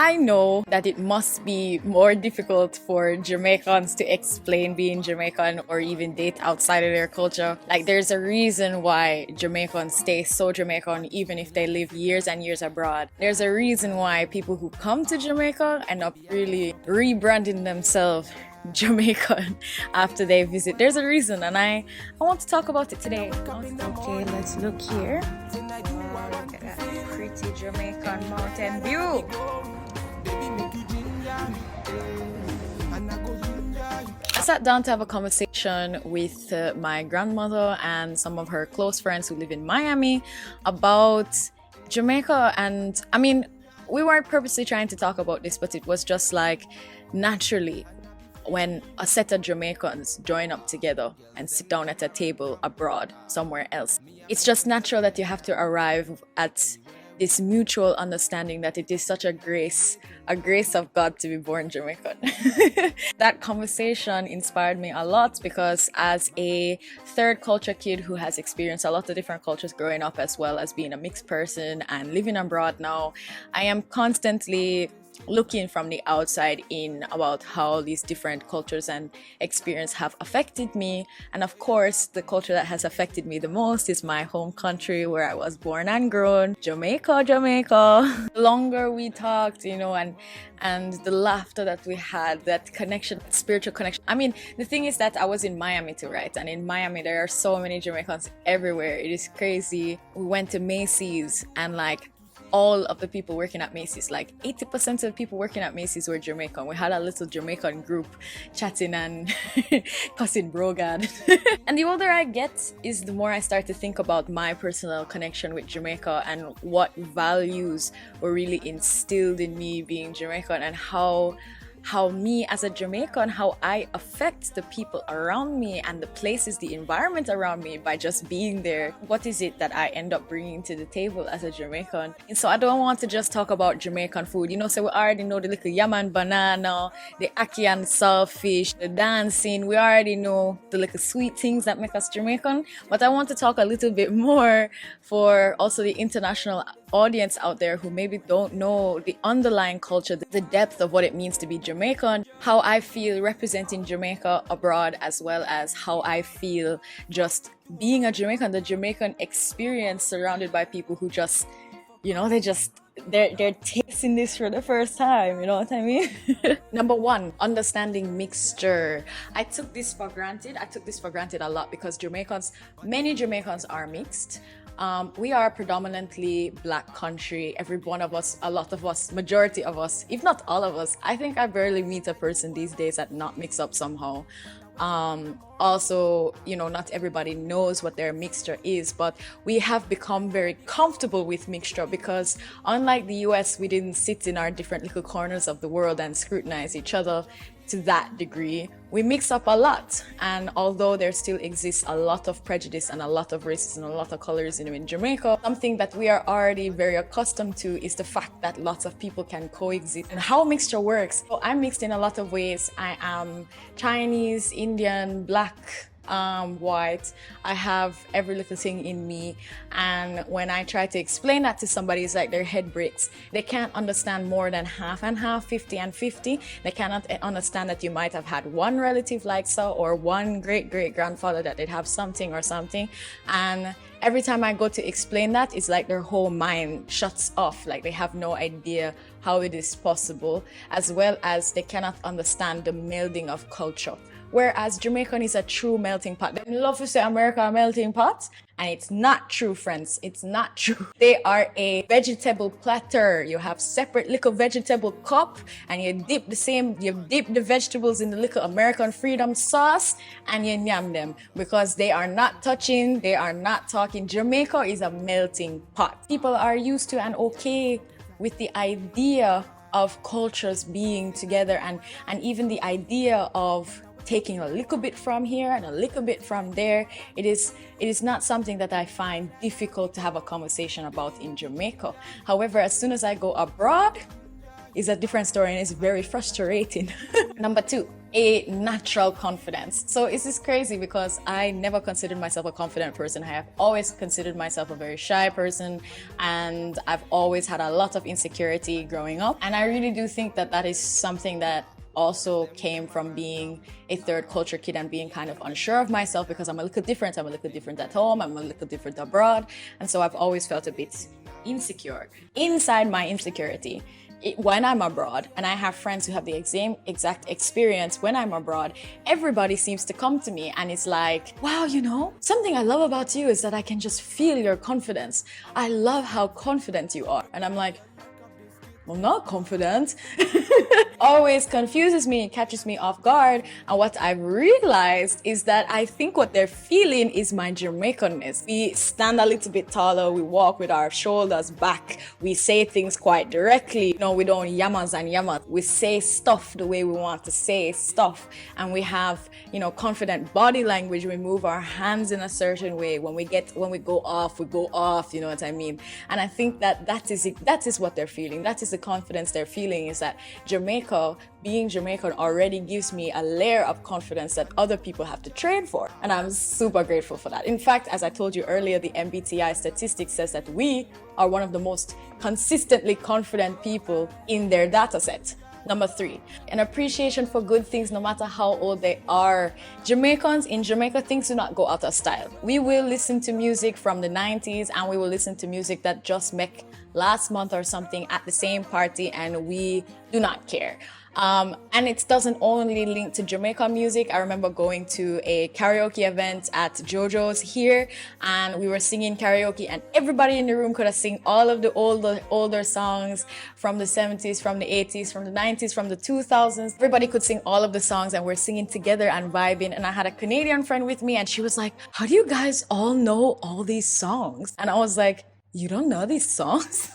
I know that it must be more difficult for Jamaicans to explain being Jamaican or even date outside of their culture. Like, there's a reason why Jamaicans stay so Jamaican even if they live years and years abroad. There's a reason why people who come to Jamaica end up really rebranding themselves Jamaican after they visit. There's a reason, and I want to talk about it today. Okay, let's look here. Oh, look at that pretty Jamaican mountain view. I sat down to have a conversation with my grandmother and some of her close friends who live in Miami about Jamaica. And I mean, we weren't purposely trying to talk about this, but it was just like naturally when a set of Jamaicans join up together and sit down at a table abroad somewhere else. It's just natural that you have to arrive at this mutual understanding that it is such a grace of God to be born Jamaican. That conversation inspired me a lot because as a third culture kid who has experienced a lot of different cultures growing up, as well as being a mixed person and living abroad now, I am constantly looking from the outside in about how these different cultures and experience have affected me. And of course, the culture that has affected me the most is my home country where I was born and grown, Jamaica. The longer we talked, and the laughter that we had, that connection, spiritual connection. I mean, the thing is that I was in Miami too, right? And in Miami, there are so many Jamaicans everywhere. It is crazy. We went to Macy's and all of the people working at Macy's, 80% of the people working at Macy's were Jamaican. We had a little Jamaican group chatting and cussing brogan. And the older I get is the more I start to think about my personal connection with Jamaica and what values were really instilled in me being Jamaican, and how me as a Jamaican, how I affect the people around me and the places, the environment around me by just being there. What is it that I end up bringing to the table as a Jamaican? And so I don't want to just talk about Jamaican food. So we already know the little yam and banana, the ackee and saltfish, the dancing. We already know the little sweet things that make us Jamaican. But I want to talk a little bit more for also the international audience out there who maybe don't know the underlying culture, the depth of what it means to be Jamaican, how I feel representing Jamaica abroad, as well as how I feel just being a Jamaican, the Jamaican experience surrounded by people who just, they're tasting this for the first time, you know what I mean? Number one, understanding mixture. I took this for granted a lot because many Jamaicans are mixed. We are predominantly black country. Every one of us, a lot of us, majority of us, if not all of us. I think I barely meet a person these days that not mix up somehow. Also, not everybody knows what their mixture is, but we have become very comfortable with mixture because unlike the US, we didn't sit in our different little corners of the world and scrutinize each other to that degree. We mix up a lot, and although there still exists a lot of prejudice and a lot of racism and a lot of colorism in Jamaica, something that we are already very accustomed to is the fact that lots of people can coexist and how mixture works. So I'm mixed in a lot of ways. I am Chinese, Indian, black, white. I have every little thing in me, and when I try to explain that to somebody, it's like their head breaks. They can't understand more than half and half, 50 and 50. They cannot understand that you might have had one relative like so, or one great grandfather that did have something or something. And every time I go to explain that, it's like their whole mind shuts off, like they have no idea how it is possible, as well as they cannot understand the melding of culture. Whereas Jamaican is a true melting pot. They love to say America a melting pot, and it's not true, friends. It's not true. They are a vegetable platter. You have separate little vegetable cup, and you dip the vegetables in the little American freedom sauce, and you yam them because they are not touching, they are not talking. Jamaica is a melting pot. People are used to and okay with the idea of cultures being together, and even the idea of taking a little bit from here and a little bit from there. It is not something that I find difficult to have a conversation about in Jamaica. However, as soon as I go abroad, is a different story and it's very frustrating. Number two, a natural confidence. So it's just crazy because I never considered myself a confident person. I have always considered myself a very shy person, and I've always had a lot of insecurity growing up. And I really do think that that is something that also came from being a third culture kid and being kind of unsure of myself, because I'm a little different. I'm a little different at home. I'm a little different abroad. And so I've always felt a bit insecure. Inside my insecurity, when I'm abroad and I have friends who have the exact experience when I'm abroad, everybody seems to come to me and it's like, wow, you know, something I love about you is that I can just feel your confidence. I love how confident you are. And I'm like, I'm not confident. Always confuses me and catches me off guard. And what I've realized is that I think what they're feeling is my Jamaicanness. We stand a little bit taller, we walk with our shoulders back, we say things quite directly. You know, we don't yamas and yamas. We say stuff the way we want to say stuff. And we have, you know, confident body language. We move our hands in a certain way. When we go off, we go off, you know what I mean? And I think that is what they're feeling. That is the confidence they're feeling, is that being Jamaican already gives me a layer of confidence that other people have to train for. And I'm super grateful for that. In fact, as I told you earlier, the MBTI statistic says that we are one of the most consistently confident people in their data set. Number three, an appreciation for good things no matter how old they are. Jamaicans in Jamaica, things do not go out of style. We will listen to music from the 90s and we will listen to music that just met last month or something at the same party, and we do not care. And it doesn't only link to Jamaican music. I remember going to a karaoke event at JoJo's here, and we were singing karaoke, and everybody in the room could have sing all of the older songs from the 70s, from the 80s, from the 90s, from the 2000s. Everybody could sing all of the songs, and we're singing together and vibing. And I had a Canadian friend with me, and she was like, how do you guys all know all these songs? And I was like, you don't know these songs?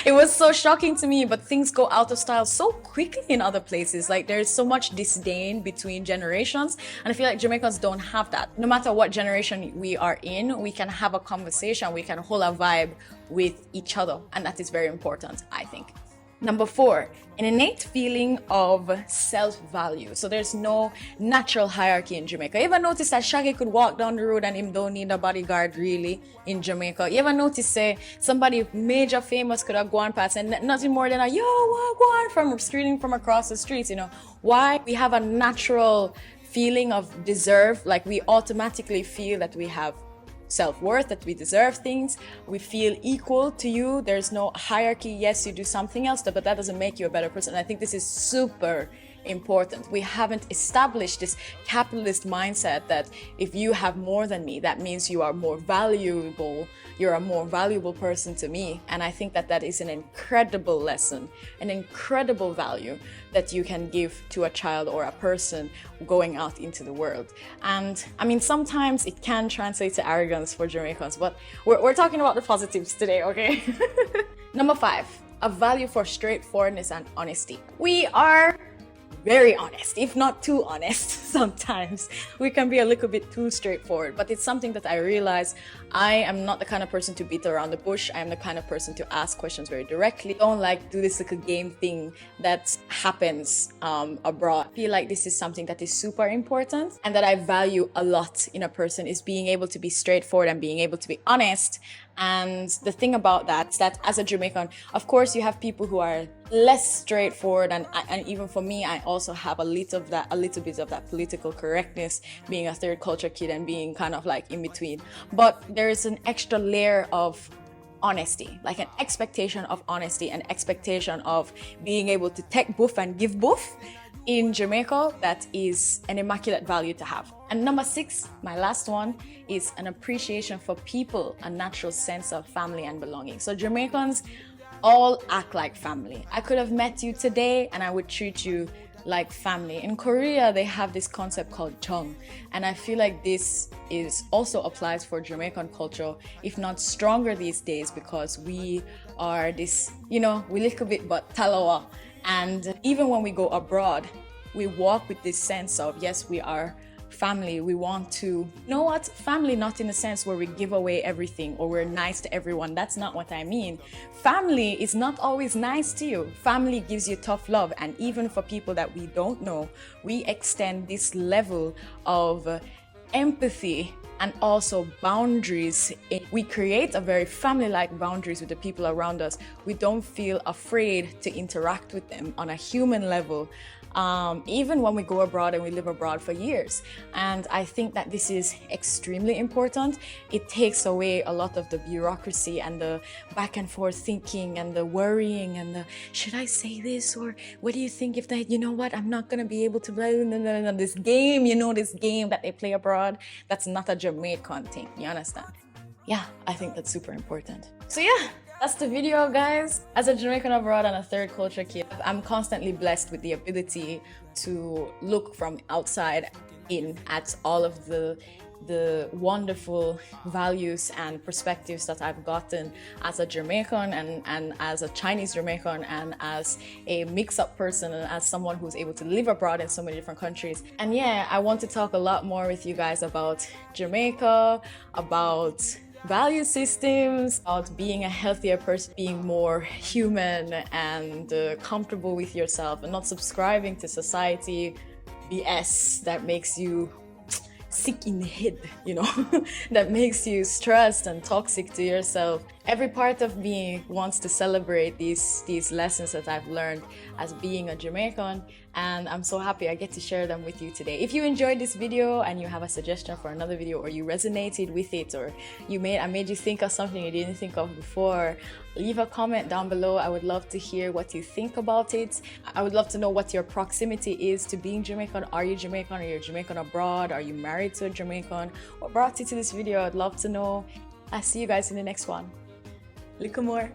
It was so shocking to me, but things go out of style so quickly in other places. Like, there's so much disdain between generations, and I feel like Jamaicans don't have that. No matter what generation we are in, we can have a conversation, we can hold a vibe with each other, and that is very important, I think. Number four, an innate feeling of self-value. So there's no natural hierarchy in Jamaica. You ever notice that Shaggy could walk down the road and him don't need a bodyguard really in Jamaica? You ever notice, say, somebody major famous could have gone past and nothing more than a, yo, what, go on, from screaming from across the streets, you know? Why? We have a natural feeling of deserve. Like, we automatically feel that we have self-worth, that we deserve things. We feel equal to you. There's no hierarchy. Yes, you do something else, but that doesn't make you a better person. And I think this is super important. We haven't established this capitalist mindset that if you have more than me, that means you are more valuable. You're a more valuable person to me. And I think that that is an incredible lesson, an incredible value that you can give to a child or a person going out into the world. And I mean, sometimes it can translate to arrogance for Jamaicans, but we're talking about the positives today, okay? Number five, a value for straightforwardness and honesty. We are very honest, if not too honest. Sometimes we can be a little bit too straightforward, but it's something that I realize I am not the kind of person to beat around the bush. I am the kind of person to ask questions very directly. I don't like do this little game thing that happens abroad. I feel like this is something that is super important and that I value a lot in a person, is being able to be straightforward and being able to be honest. And the thing about that is that as a Jamaican, of course, you have people who are less straightforward, and even for me, I also have a little bit of that political correctness, being a third culture kid and being kind of like in between. But there is an extra layer of honesty, like an expectation of honesty, an expectation of being able to take boof and give boof in Jamaica. That is an immaculate value to have. And number six, my last one, is an appreciation for people, a natural sense of family and belonging. So Jamaicans all act like family. I could have met you today and I would treat you like family. In Korea, they have this concept called chung, and I feel like this is also applies for Jamaican culture, if not stronger these days, because we are this, you know, we little bit but talawa. And even when we go abroad, we walk with this sense of, yes, we are family, we want to, you know what, family not in a sense where we give away everything or we're nice to everyone. That's not what I mean. Family is not always nice to you. Family gives you tough love, and even for people that we don't know, we extend this level of empathy and also boundaries. We create a very family-like boundaries with the people around us. We don't feel afraid to interact with them on a human level, even when we go abroad and we live abroad for years. And I think that this is extremely important. It takes away a lot of the bureaucracy and the back and forth thinking and the worrying and the, should I say this, or what do you think if that, you know what, I'm not gonna be able to play this game, you know, this game that they play abroad. That's not a Jamaican thing, you understand? Yeah, I think that's super important. So yeah, that's the video, guys. As a Jamaican abroad and a third culture kid, I'm constantly blessed with the ability to look from outside in at all of the wonderful values and perspectives that I've gotten as a Jamaican and as a Chinese-Jamaican and as a mix-up person and as someone who's able to live abroad in so many different countries. And yeah, I want to talk a lot more with you guys about Jamaica, about value systems, about being a healthier person, being more human and comfortable with yourself and not subscribing to society BS that makes you sick in the head, you know, that makes you stressed and toxic to yourself. Every part of me wants to celebrate these lessons that I've learned as being a Jamaican, and I'm so happy I get to share them with you today. If you enjoyed this video and you have a suggestion for another video, or you resonated with it, or I made you think of something you didn't think of before, leave a comment down below. I would love to hear what you think about it. I would love to know what your proximity is to being Jamaican. Are you Jamaican? Are you Jamaican abroad? Are you married to a Jamaican? What brought you to this video? I'd love to know. I'll see you guys in the next one. Little more.